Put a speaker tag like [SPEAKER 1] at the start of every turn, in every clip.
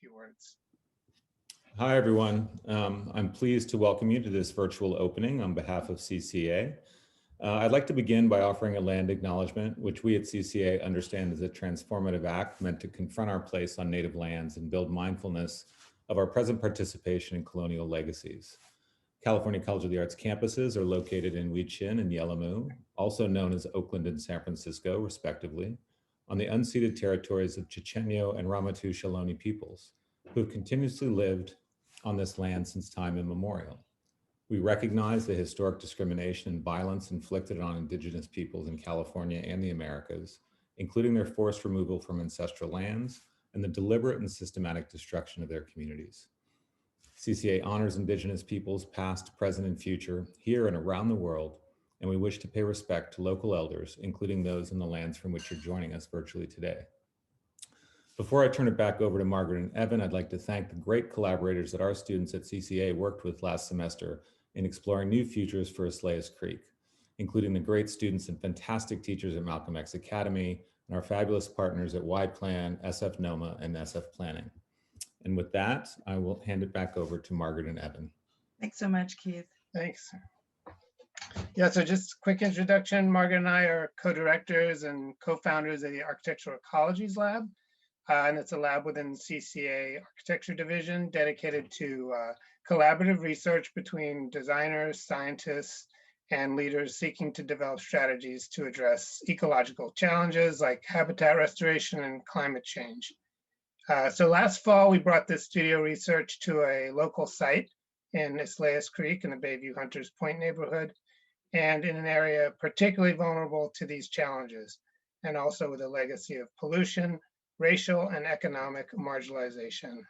[SPEAKER 1] few words.
[SPEAKER 2] Hi, everyone. I'm pleased to welcome you to this virtual opening on behalf of CCA. I'd like to begin by offering a land acknowledgement, which we at CCA understand as a transformative act meant to confront our place on native lands and build mindfulness of our present participation in colonial legacies. California College of the Arts campuses are located in Huichin and Yelamu, also known as Oakland and San Francisco, respectively, on the unceded territories of Chochenyo and Ramaytush Ohlone peoples, who have continuously lived on this land since time immemorial. We recognize the historic discrimination and violence inflicted on Indigenous peoples in California and the Americas, including their forced removal from ancestral lands and the deliberate and systematic destruction of their communities. CCA honors Indigenous peoples past, present, and future here and around the world, and we wish to pay respect to local elders, including those in the lands from which you're joining us virtually today. Before I turn it back over to Margaret and Evan, I'd like to thank the great collaborators that our students at CCA worked with last semester in exploring new futures for Islais Creek, including the great students and fantastic teachers at Malcolm X Academy and our fabulous partners at Y-Plan, SF NOMA, and SF Planning. And with that, I will hand it back over to Margaret and Evan.
[SPEAKER 3] Thanks so much, Keith.
[SPEAKER 1] Thanks. Yeah, so just a quick introduction. Margaret and I are co-directors and co-founders of the Architectural Ecologies Lab. And it's a lab within CCA Architecture Division dedicated to collaborative research between designers, scientists, and leaders seeking to develop strategies to address ecological challenges like habitat restoration and climate change. So last fall, we brought this studio research to a local site in Islais Creek in the Bayview Hunters Point neighborhood, and in an area particularly vulnerable to these challenges, and also with a legacy of pollution, racial and economic marginalization.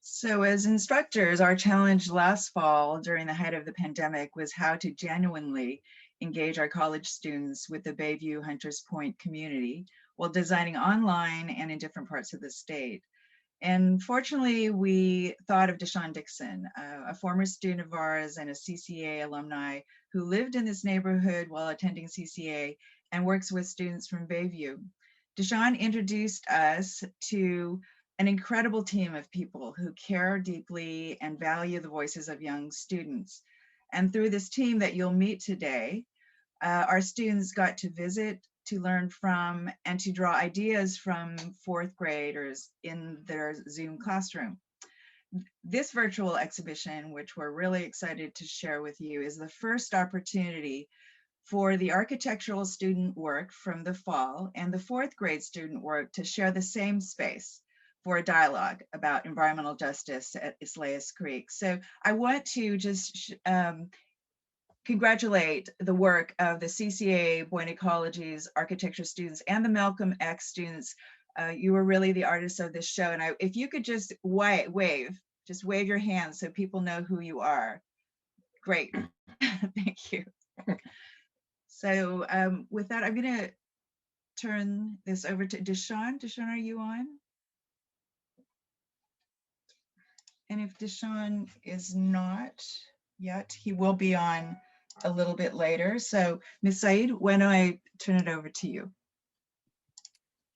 [SPEAKER 3] So as instructors, our challenge last fall during the height of the pandemic was how to genuinely engage our college students with the Bayview Hunters Point community while designing online and in different parts of the state. And fortunately, we thought of Deshaun Dixon, a former student of ours and a CCA alumni who lived in this neighborhood while attending CCA and works with students from Bayview. Deshaun introduced us to an incredible team of people who care deeply and value the voices of young students. And through this team that you'll meet today, our students got to visit, to learn from, and to draw ideas from fourth graders in their Zoom classroom. This virtual exhibition, which we're really excited to share with you, is the first opportunity for the architectural student work from the fall and the fourth grade student work to share the same space for a dialogue about environmental justice at Islais Creek. So I want to just congratulate the work of the CCA Boyne Ecologies architecture students and the Malcolm X students. You were really the artists of this show. And if you could just wave your hands so people know who you are. Great, thank you. So with that, I'm gonna turn this over to Deshaun. Deshaun, are you on? And if Deshaun is not yet, he will be on a little bit later. So Ms. Said, when do I turn it over to you?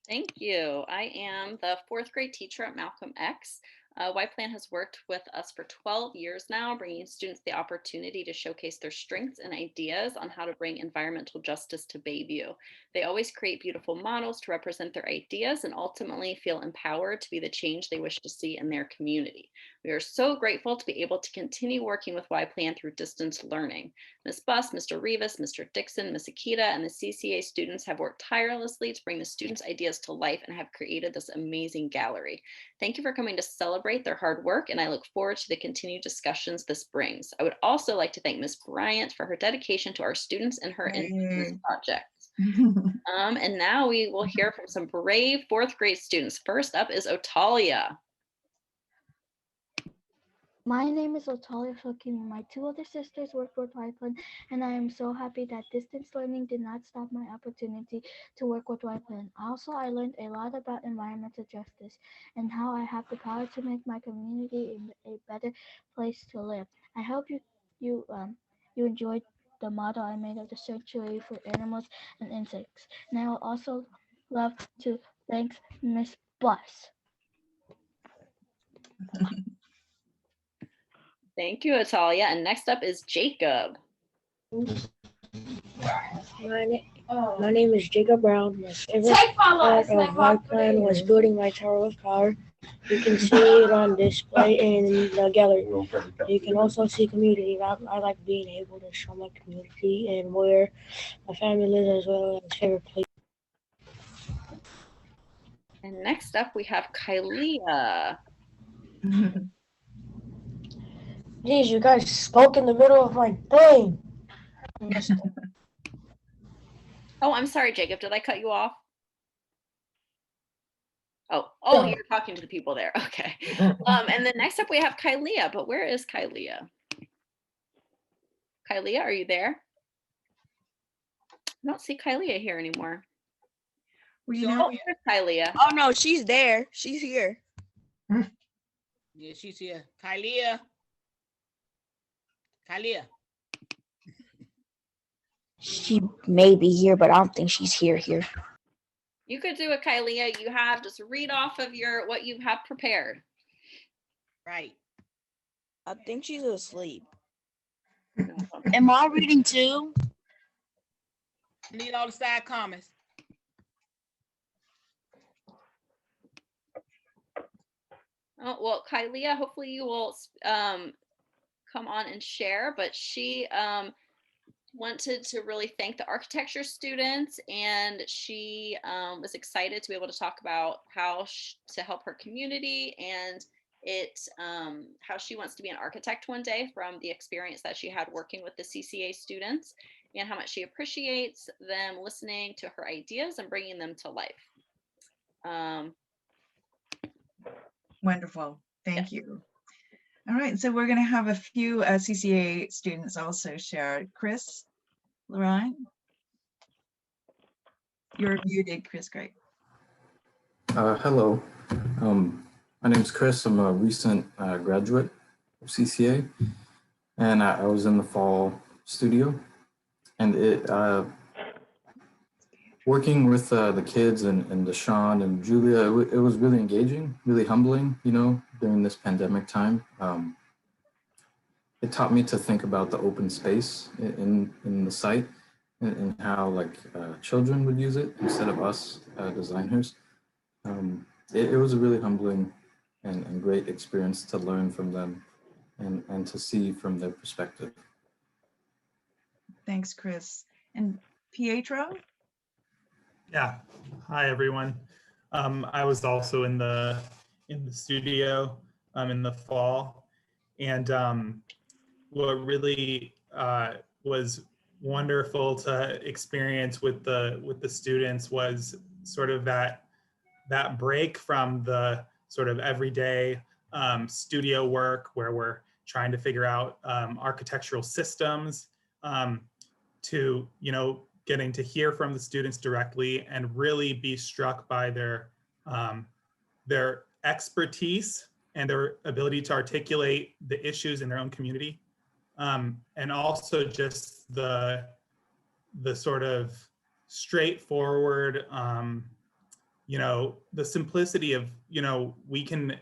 [SPEAKER 4] Thank you. I am the fourth grade teacher at Malcolm X. Y-Plan has worked with us for 12 years now, bringing students the opportunity to showcase their strengths and ideas on how to bring environmental justice to Bayview. They always create beautiful models to represent their ideas and ultimately feel empowered to be the change they wish to see in their community. We are so grateful to be able to continue working with Y-Plan through distance learning. Ms. Buss, Mr. Rivas, Mr. Dixon, Ms. Akita, and the CCA students have worked tirelessly to bring the students' ideas to life and have created this amazing gallery. Thank you for coming to celebrate their hard work, and I look forward to the continued discussions this brings. I would also like to thank Ms. Bryant for her dedication to our students and her interest in this project. And now we will hear from some brave fourth grade students. First up is Otalia.
[SPEAKER 5] My name is Otalia Shokimi. My two older sisters work with Y-Plan, and I am so happy that distance learning did not stop my opportunity to work with Y-Plan. Also, I learned a lot about environmental justice and how I have the power to make my community a better place to live. I hope you enjoyed the model I made of the sanctuary for animals and insects. And I would also love to thank Ms. Buss.
[SPEAKER 4] Thank you, Atalia. And next up is Jacob.
[SPEAKER 6] My name is Jacob Brown. My favorite part of my plan was building my tower of power. You can see it on display in the gallery. You can also see community. I like being able to show my community and where my family lives, as well as favorite place.
[SPEAKER 4] And next up we have Kylia.
[SPEAKER 6] Geez, you guys spoke in the middle of my thing.
[SPEAKER 4] Oh, I'm sorry, Jacob. Did I cut you off? Oh,
[SPEAKER 6] No.
[SPEAKER 4] you're talking to the people there. Okay. And then next up we have Kylia, but where is Kylia? Kylia, are you there? I don't see Kylia here anymore.
[SPEAKER 3] Well, you know,
[SPEAKER 4] There's Kylia.
[SPEAKER 7] Oh no, she's there. She's here.
[SPEAKER 8] Yeah, she's here. Kylia. Kylia.
[SPEAKER 7] She may be here, but I don't think she's here.
[SPEAKER 4] You could do a Kylia. You have just read off of what you have prepared.
[SPEAKER 8] Right.
[SPEAKER 7] I think she's asleep.
[SPEAKER 4] No.
[SPEAKER 7] Am I reading too?
[SPEAKER 8] Need all the side comments.
[SPEAKER 4] Oh, well, Kylia, hopefully you will come on and share, but she wanted to really thank the architecture students, and she was excited to be able to talk about how to help her community and how she wants to be an architect one day from the experience that she had working with the CCA students, and how much she appreciates them listening to her ideas and bringing them to life.
[SPEAKER 3] wonderful. Thank you. All right, so we're going to have a few CCA students also share. Chris, Lorraine, you're muted, Chris. Great.
[SPEAKER 9] Hello, my name is Chris. I'm a recent graduate of CCA, and I was in the fall studio, and working with the kids and Deshawn and Julia, it was really engaging, really humbling, during this pandemic time. It taught me to think about the open space in the site and how children would use it instead of us designers. It was a really humbling and great experience to learn from them and to see from their perspective.
[SPEAKER 3] Thanks, Chris. And Pietro?
[SPEAKER 10] Yeah. Hi, everyone. I was also in the studio in the fall, and what really was wonderful to experience with the students was sort of that break from the sort of everyday studio work where we're trying to figure out architectural systems to getting to hear from the students directly and really be struck by their expertise and their ability to articulate the issues in their own community. And also just the sort of straightforward, the simplicity of, we can,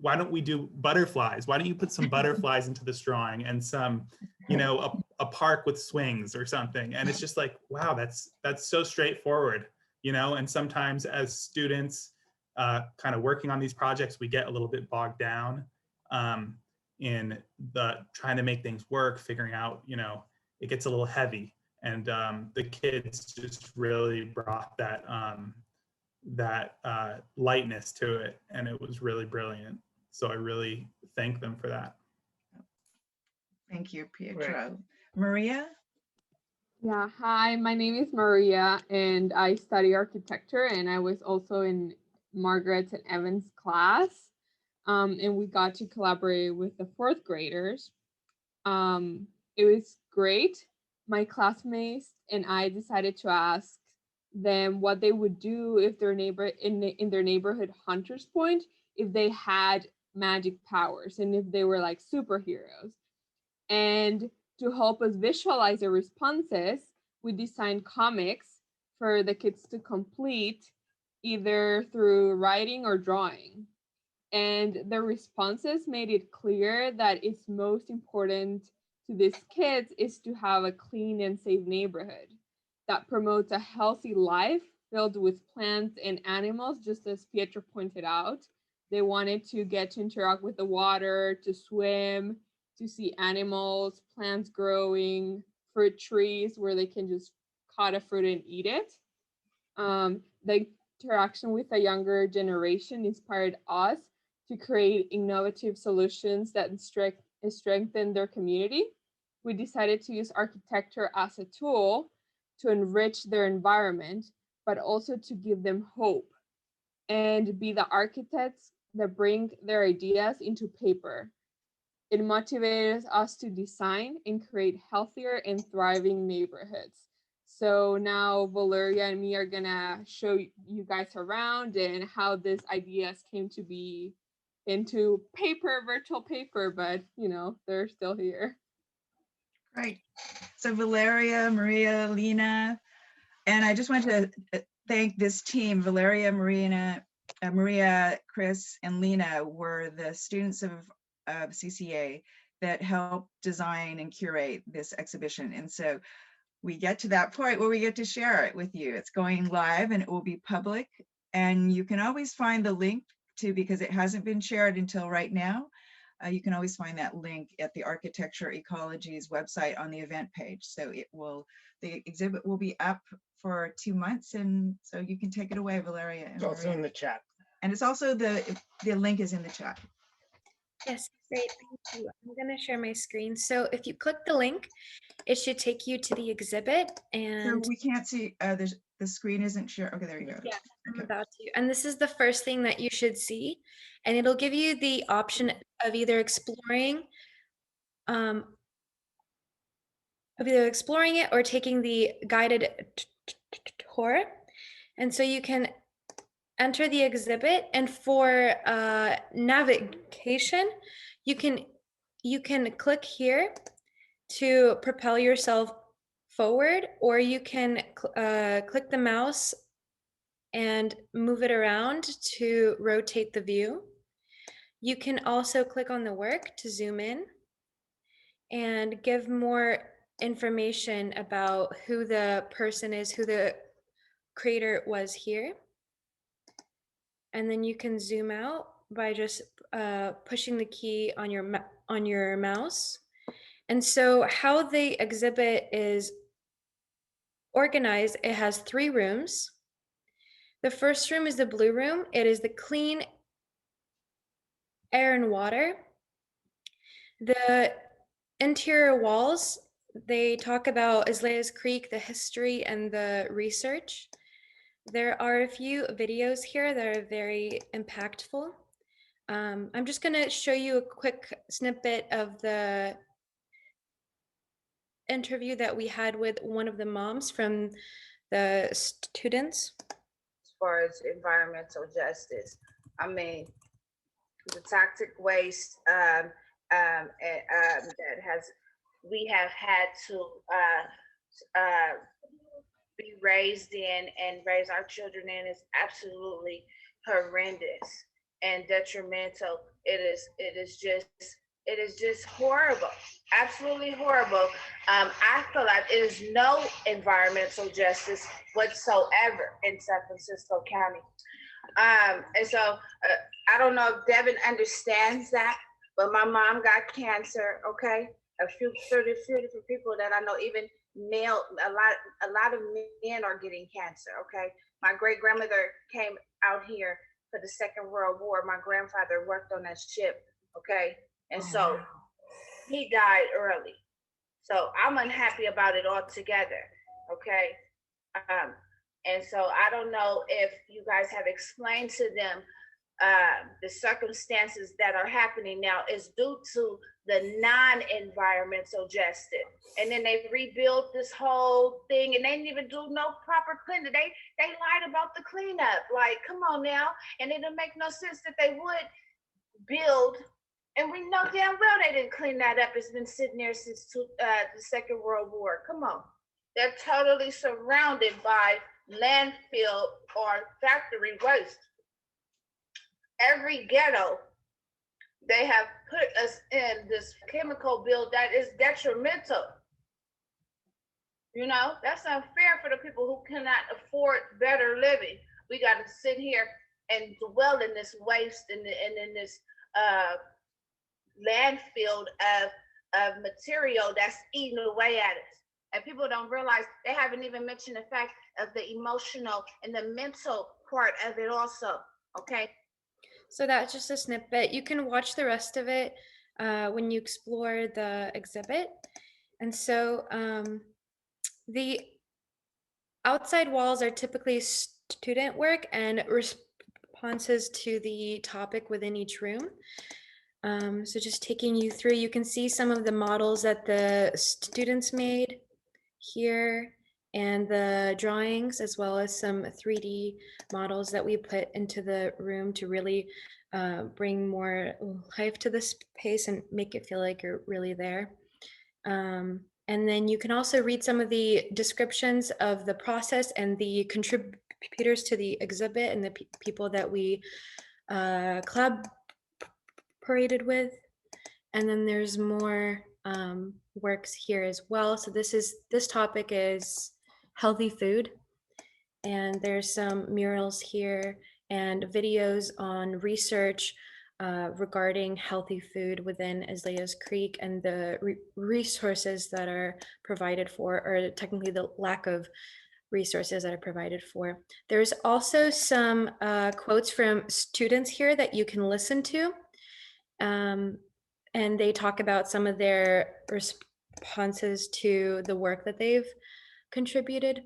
[SPEAKER 10] why don't we do butterflies? Why don't you put some butterflies into this drawing and some, a park with swings or something? And it's just like, wow, that's so straightforward, and sometimes as students kind of working on these projects, we get a little bit bogged down in the trying to make things work, figuring out, it gets a little heavy. And the kids just really brought that lightness to it, and it was really brilliant. So I really thank them for that.
[SPEAKER 3] Thank you, Pietro. Maria?
[SPEAKER 11] Yeah, hi, my name is Maria, and I study architecture, and I was also in Margaret's and Evan's class, and we got to collaborate with the fourth graders. It was great. My classmates and I decided to ask them what they would do if their neighbor in their neighborhood Hunters Point, if they had magic powers and if they were like superheroes. And to help us visualize their responses, we designed comics for the kids to complete either through writing or drawing. And the responses made it clear that it's most important to these kids is to have a clean and safe neighborhood that promotes a healthy life filled with plants and animals, just as Pietro pointed out. They wanted to get to interact with the water, to swim, to see animals, plants growing, fruit trees where they can just cut a fruit and eat it. The interaction with the younger generation inspired us to create innovative solutions that strengthen their community. We decided to use architecture as a tool to enrich their environment, but also to give them hope and be the architects that bring their ideas into paper. It motivated us to design and create healthier and thriving neighborhoods. So now Valeria and me are gonna show you guys around and how these ideas came to be into paper, virtual paper, but you know, they're still here.
[SPEAKER 3] Great. So Valeria, Maria, Lena, and I just want to thank this team. Valeria, Maria, Chris, and Lena were the students of CCA that helped design and curate this exhibition. And so we get to that point where we get to share it with you. It's going live and it will be public. And you can always find the link to, because it hasn't been shared until right now, you can always find that link at the Architecture Ecologies website on the event page. So the exhibit will be up for 2 months. And so you can take it away, Valeria.
[SPEAKER 1] It's also in the chat.
[SPEAKER 3] And it's also the link is in the chat.
[SPEAKER 12] Yes, great, thank you. I'm gonna share my screen. So if you click the link, it should take you to the exhibit and—
[SPEAKER 3] So we can't see, the screen isn't shared. Okay, there you go.
[SPEAKER 12] Yeah, I'm about to. And this is the first thing that you should see. And it'll give you the option of either exploring it or taking the guided tour. And so you can enter the exhibit, and for navigation, you can click here to propel yourself forward, or you can click the mouse and move it around to rotate the view. You can also click on the work to zoom in and give more information about who the person is, who the creator was here. And then you can zoom out by just pushing the key on your mouse. And so how the exhibit is organized, it has 3 rooms. The first room is the blue room. It is the clean air and water. The interior walls, they talk about Islais Creek, the history and the research. There are a few videos here that are very impactful. I'm just going to show you a quick snippet of the interview that we had with one of the moms from the students.
[SPEAKER 13] As far as environmental justice, I mean, the toxic waste that we have had to be raised in and raise our children in is absolutely horrendous and detrimental. It is just horrible, absolutely horrible. I feel like it is no environmental justice whatsoever in San Francisco County. And so I don't know if Devin understands that, but my mom got cancer, okay? A few different people that I know, even male, a lot of men are getting cancer, okay? My great grandmother came out here for the Second World War. My grandfather worked on that ship, okay? And so he died early. So I'm unhappy about it altogether, okay? And so I don't know if you guys have explained to them the circumstances that are happening now is due to the non-environmental justice. And then they rebuilt this whole thing and they didn't even do no proper cleanup. They lied about the cleanup. Like, come on now. And it didn't make no sense that they would build. And we know damn well they didn't clean that up. It's been sitting there since the Second World War. Come on. They're totally surrounded by landfill or factory waste. every ghetto, they have put us in this chemical bill that is detrimental. You know, that's unfair for the people who cannot afford better living. We got to sit here and dwell in this waste and in this landfill of material that's eating away at us. And people don't realize, they haven't even mentioned the fact of the emotional and the mental part of it also, okay?
[SPEAKER 12] So that's just a snippet. You can watch the rest of it when you explore the exhibit. And so the outside walls are typically student work and responses to the topic within each room. So just taking you through, you can see some of the models that the students made here and the drawings, as well as some 3D models that we put into the room to really bring more life to the space and make it feel like you're really there. And then you can also read some of the descriptions of the process and the contributors to the exhibit and the people that we collaborated with. And then there's more works here as well. So this topic is healthy food. And there's some murals here and videos on research regarding healthy food within Islais Creek and the resources that are provided for, or technically the lack of resources that are provided for. There's also some quotes from students here that you can listen to. And they talk about some of their responses to the work that they've contributed.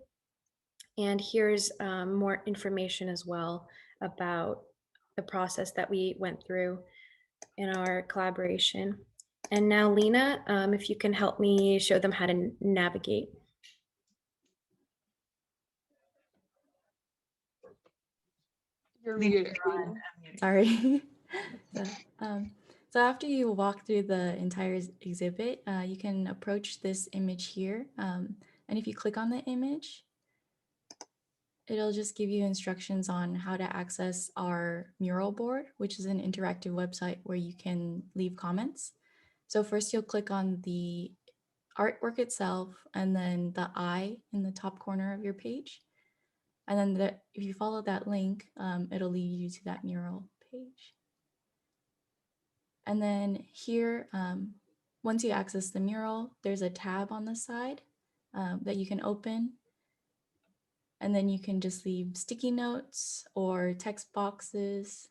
[SPEAKER 12] And here's more information as well about the process that we went through in our collaboration. And now, Lena, if you can help me show them how to navigate.
[SPEAKER 11] You're
[SPEAKER 3] Lena,
[SPEAKER 11] muted.
[SPEAKER 3] you're on.
[SPEAKER 14] Sorry. So after you walk through the entire exhibit, you can approach this image here. And if you click on the image, it'll just give you instructions on how to access our mural board, which is an interactive website where you can leave comments. So first you'll click on the artwork itself and then the eye in the top corner of your page. And then if you follow that link, it'll lead you to that mural page. And then here, once you access the mural, there's a tab on the side that you can open. And then you can just leave sticky notes or text boxes.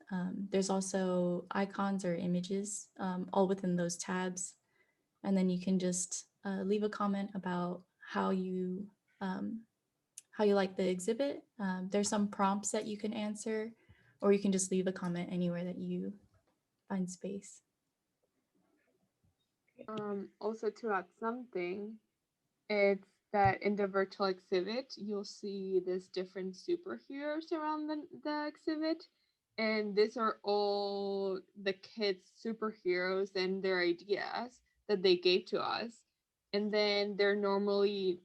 [SPEAKER 14] There's also icons or images all within those tabs. And then you can just leave a comment about how you like the exhibit. There's some prompts that you can answer, or you can just leave a comment anywhere that you find space.
[SPEAKER 11] Also to add something, it's that in the virtual exhibit, you'll see these different superheroes around the exhibit. And these are all the kids' superheroes and their ideas that they gave to us. And then they're normally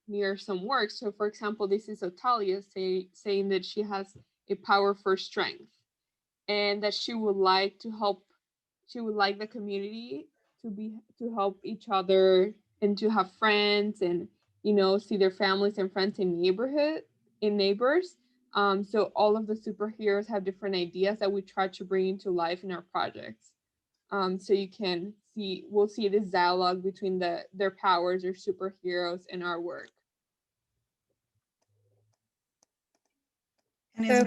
[SPEAKER 11] near some work. So for example, this is Otalia saying that she has a power for strength and that she would like to help, she would like the community to help each other and to have friends and, you know, see their families and friends in neighbors. So all of the superheroes have different ideas that we try to bring into life in our projects. So you can see, we'll see this dialogue between their powers, their superheroes, and our work.
[SPEAKER 3] And is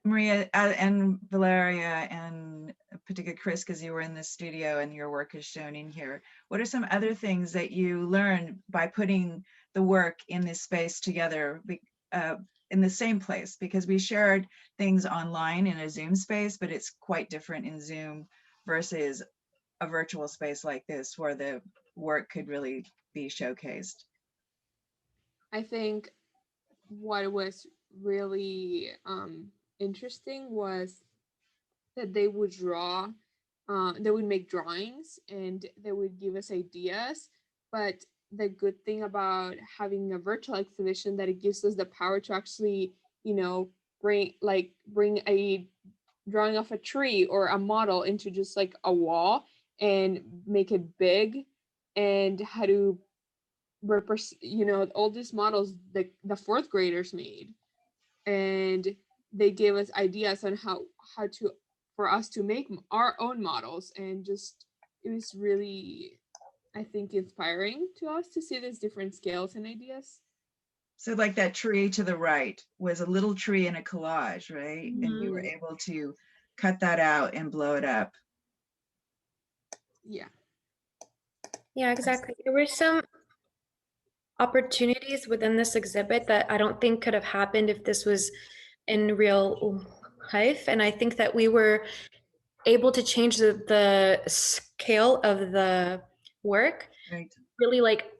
[SPEAKER 3] Maria and Valeria and particularly Chris, because you were in the studio and your work is shown in here, what are some other things that you learned by putting the work in this space together in the same place? Because we shared things online in a Zoom space, but it's quite different in Zoom versus a virtual space like this where the work could really be showcased.
[SPEAKER 11] I think what was really interesting was that they would draw, they would make drawings and they would give us ideas. But the good thing about having a virtual exhibition that it gives us the power to actually, you know, bring a drawing off a tree or a model into just like a wall and make it big, and how to all these models the fourth graders made, and they gave us ideas on how to for us to make our own models, and just it was really, I think, inspiring to us to see these different scales and ideas.
[SPEAKER 3] So like that tree to the right was a little tree in a collage, right? And you were
[SPEAKER 11] Mhm.
[SPEAKER 3] able to cut that out and blow it up.
[SPEAKER 11] Yeah.
[SPEAKER 12] Yeah, exactly. There were some opportunities within this exhibit that I don't think could have happened if this was in real life. And I think that we were able to change the scale of the work,
[SPEAKER 3] right.
[SPEAKER 12] Really like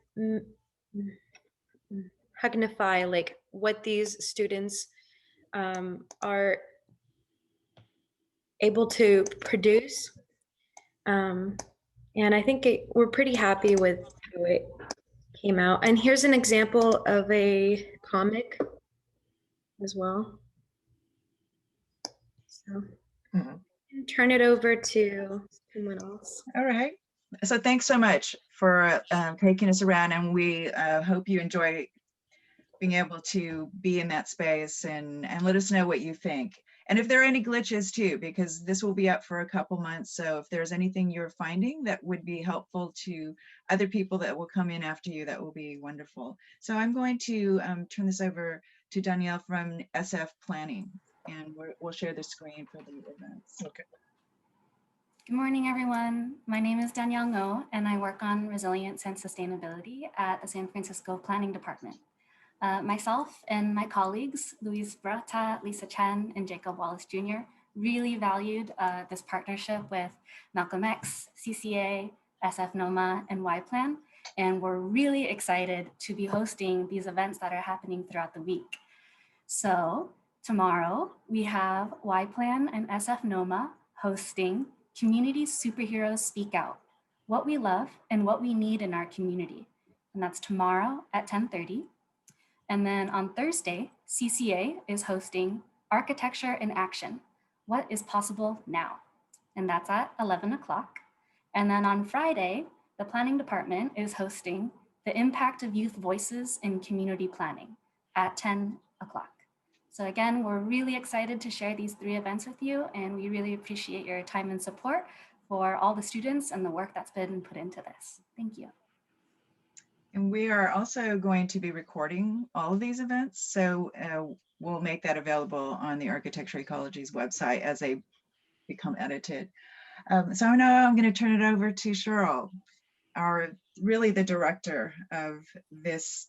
[SPEAKER 12] magnify like what these students are able to produce. And I think we're pretty happy with how it came out. And here's an example of a comic as well. So turn it over to someone else.
[SPEAKER 3] All right. So thanks so much for taking us around, and we hope you enjoy being able to be in that space and let us know what you think. And if there are any glitches too, because this will be up for a couple months. So if there's anything you're finding that would be helpful to other people that will come in after you, that will be wonderful. So I'm going to turn this over to Danielle from SF Planning, and we'll share the screen for the events.
[SPEAKER 1] Okay.
[SPEAKER 15] Good morning, everyone. My name is Danielle Ngo, and I work on resilience and sustainability at the San Francisco Planning Department. Myself and my colleagues, Luis Brata, Lisa Chen, and Jacob Wallace Jr. really valued this partnership with Malcolm X, CCA, SF NOMA, and Y-Plan, and we're really excited to be hosting these events that are happening throughout the week. So tomorrow we have Y-Plan and SF NOMA hosting Community Superheroes Speak Out, What We Love and What We Need in Our Community. And that's tomorrow at 10:30. And then on Thursday, CCA is hosting Architecture in Action, What is Possible Now? And that's at 11 o'clock. And then on Friday, the Planning Department is hosting The Impact of Youth Voices in Community Planning at 10 o'clock. So again, we're really excited to share these 3 events with you, and we really appreciate your time and support for all the students and the work that's been put into this. Thank you.
[SPEAKER 3] And we are also going to be recording all of these events. So we'll make that available on the Architecture Ecologies website as they become edited. So now I'm going to turn it over to Cheryl, really the director of this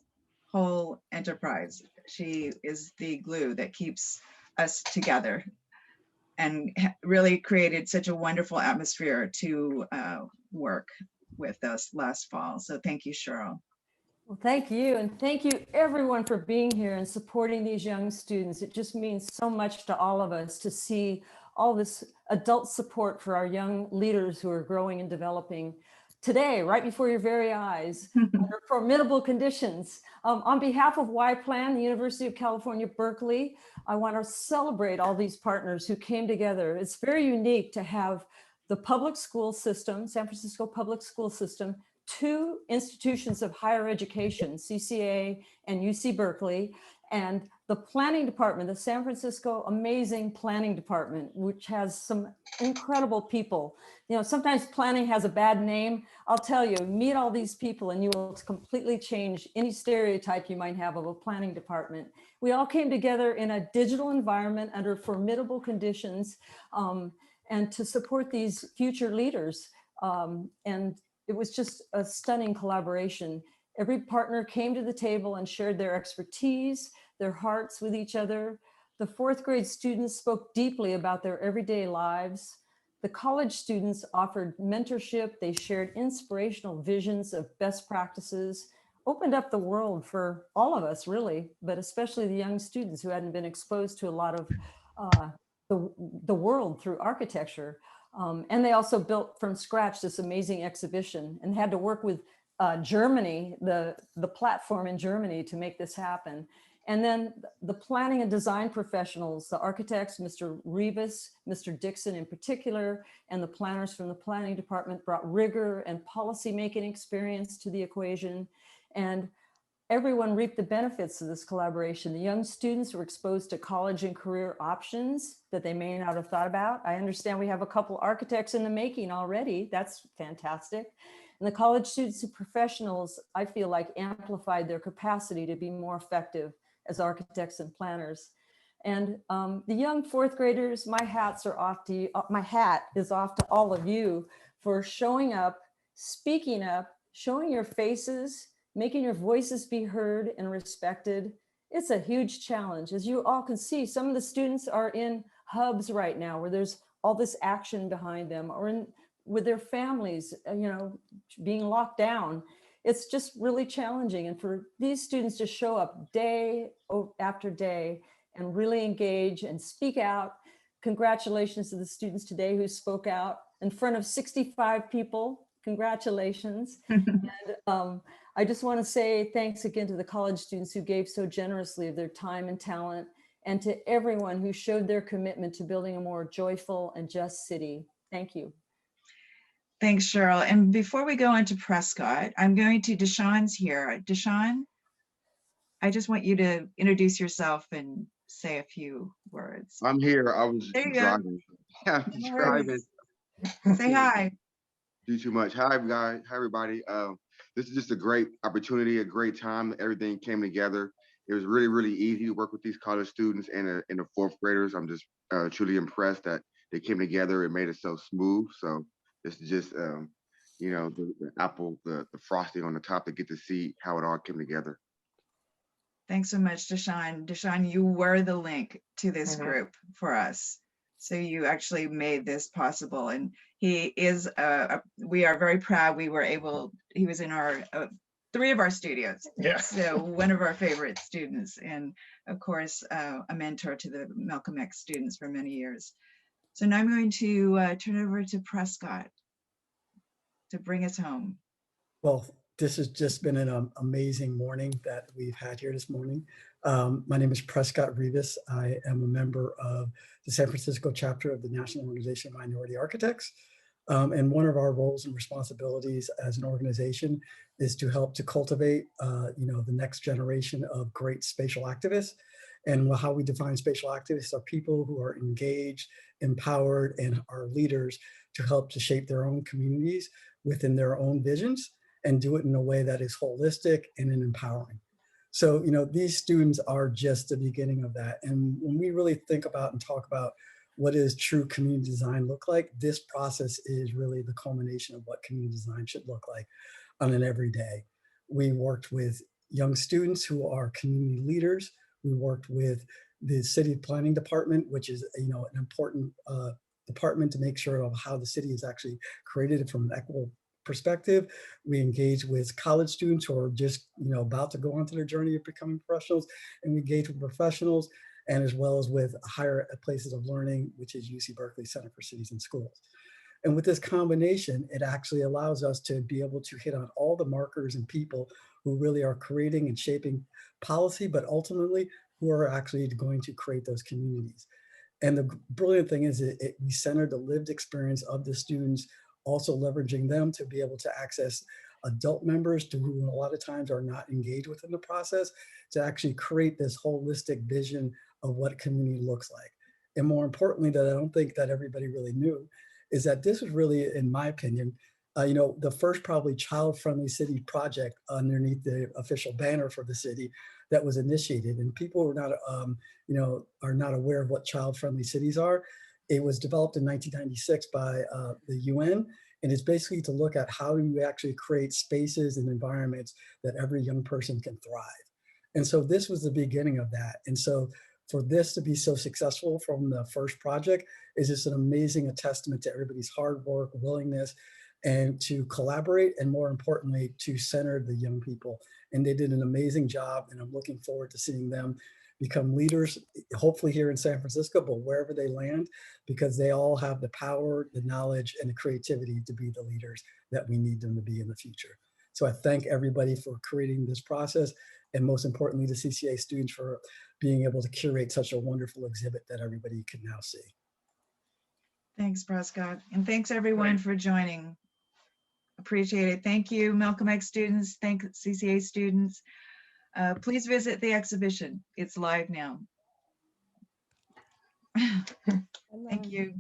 [SPEAKER 3] whole enterprise. She is the glue that keeps us together and really created such a wonderful atmosphere to work with us last fall. So thank you, Cheryl.
[SPEAKER 16] Well, thank you. And thank you everyone for being here and supporting these young students. It just means so much to all of us to see all this adult support for our young leaders who are growing and developing today, right before your very eyes, under formidable conditions. On behalf of Y-Plan, the University of California, Berkeley, I want to celebrate all these partners who came together. It's very unique to have the public school system, San Francisco public school system, 2 institutions of higher education, CCA and UC Berkeley, and the planning department, the San Francisco amazing planning department, which has some incredible people. You know, sometimes planning has a bad name. I'll tell you, meet all these people and you will completely change any stereotype you might have of a planning department. We all came together in a digital environment under formidable conditions and to support these future leaders. And it was just a stunning collaboration. Every partner came to the table and shared their expertise, their hearts with each other. The 4th grade students spoke deeply about their everyday lives. The college students offered mentorship. They shared inspirational visions of best practices, opened up the world for all of us really, but especially the young students who hadn't been exposed to a lot of the world through architecture. And they also built from scratch this amazing exhibition and had to work with Germany, the platform in Germany, to make this happen. And then the planning and design professionals, the architects, Mr. Rivas, Mr. Dixon in particular, and the planners from the planning department brought rigor and policy-making experience to the equation. And everyone reaped the benefits of this collaboration. The young students were exposed to college and career options that they may not have thought about. I understand we have a couple architects in the making already. That's fantastic. And the college students and professionals, I feel like, amplified their capacity to be more effective as architects and planners. And the young fourth graders, my hat is off to all of you for showing up, speaking up, showing your faces, making your voices be heard and respected. It's a huge challenge. As you all can see, some of the students are in hubs right now where there's all this action behind them, or with their families, being locked down. It's just really challenging. And for these students to show up day after day and really engage and speak out, congratulations to the students today who spoke out in front of 65 people. Congratulations. And I just want to say thanks again to the college students who gave so generously of their time and talent, and to everyone who showed their commitment to building a more joyful and just city. Thank you.
[SPEAKER 3] Thanks, Cheryl. And before we go on to Prescott, I'm going to Deshawn's here. Deshawn, I just want you to introduce yourself and say a few words.
[SPEAKER 17] I'm here. I was driving. Yeah, driving.
[SPEAKER 3] Say hi.
[SPEAKER 17] Do too much. Hi, guys. Hi, everybody. This is just a great opportunity, a great time. Everything came together. It was really, really easy to work with these college students and the fourth graders. I'm just truly impressed that they came together and made it so smooth. So this is just, the apple, the frosting on the top to get to see how it all came together.
[SPEAKER 3] Thanks so much, Deshawn. Deshawn, you were the link to this group for us. So you actually made this possible. And he is, we are very proud we were able, he was in our, 3 of our studios.
[SPEAKER 1] Yeah.
[SPEAKER 3] So one of our favorite students, and of course, a mentor to the Malcolm X students for many years. So now I'm going to turn it over to Prescott to bring us home.
[SPEAKER 18] Well, this has just been an amazing morning that we've had here this morning. My name is Prescott Rivas. I am a member of the San Francisco chapter of the National Organization of Minority Architects. And one of our roles and responsibilities as an organization is to help to cultivate, the next generation of great spatial activists. And how we define spatial activists are people who are engaged, empowered, and are leaders to help to shape their own communities within their own visions and do it in a way that is holistic and empowering. So, these students are just the beginning of that. And when we really think about and talk about what does true community design look like, this process is really the culmination of what community design should look like on an everyday. We worked with young students who are community leaders. We worked with the city planning department, which is an important department to make sure of how the city is actually created from an equitable perspective. We engage with college students who are just about to go onto their journey of becoming professionals, and we engage with professionals, and as well as with higher places of learning, which is UC Berkeley Center for Cities and Schools. And with this combination, it actually allows us to be able to hit on all the markers and people who really are creating and shaping policy, but ultimately who are actually going to create those communities. And the brilliant thing is we center the lived experience of the students, also leveraging them to be able to access adult members who a lot of times are not engaged within the process, to actually create this holistic vision of what community looks like. And more importantly, that I don't think that everybody really knew, is that this was really, in my opinion, the first probably child-friendly city project underneath the official banner for the city that was initiated. And people were not, are not aware of what child-friendly cities are. It was developed in 1996 by the UN, and it's basically to look at how you actually create spaces and environments that every young person can thrive. And so this was the beginning of that. And so for this to be so successful from the first project is just an amazing testament to everybody's hard work, willingness, and to collaborate, and more importantly, to center the young people. And they did an amazing job, and I'm looking forward to seeing them become leaders, hopefully here in San Francisco, but wherever they land, because they all have the power, the knowledge, and the creativity to be the leaders that we need them to be in the future. So I thank everybody for creating this process, and most importantly, the CCA students for being able to curate such a wonderful exhibit that everybody can now see.
[SPEAKER 3] Thanks, Prescott. And thanks everyone for joining. Appreciate it. Thank you, Malcolm X students. Thank CCA students. Please visit the exhibition. It's live now. Thank you.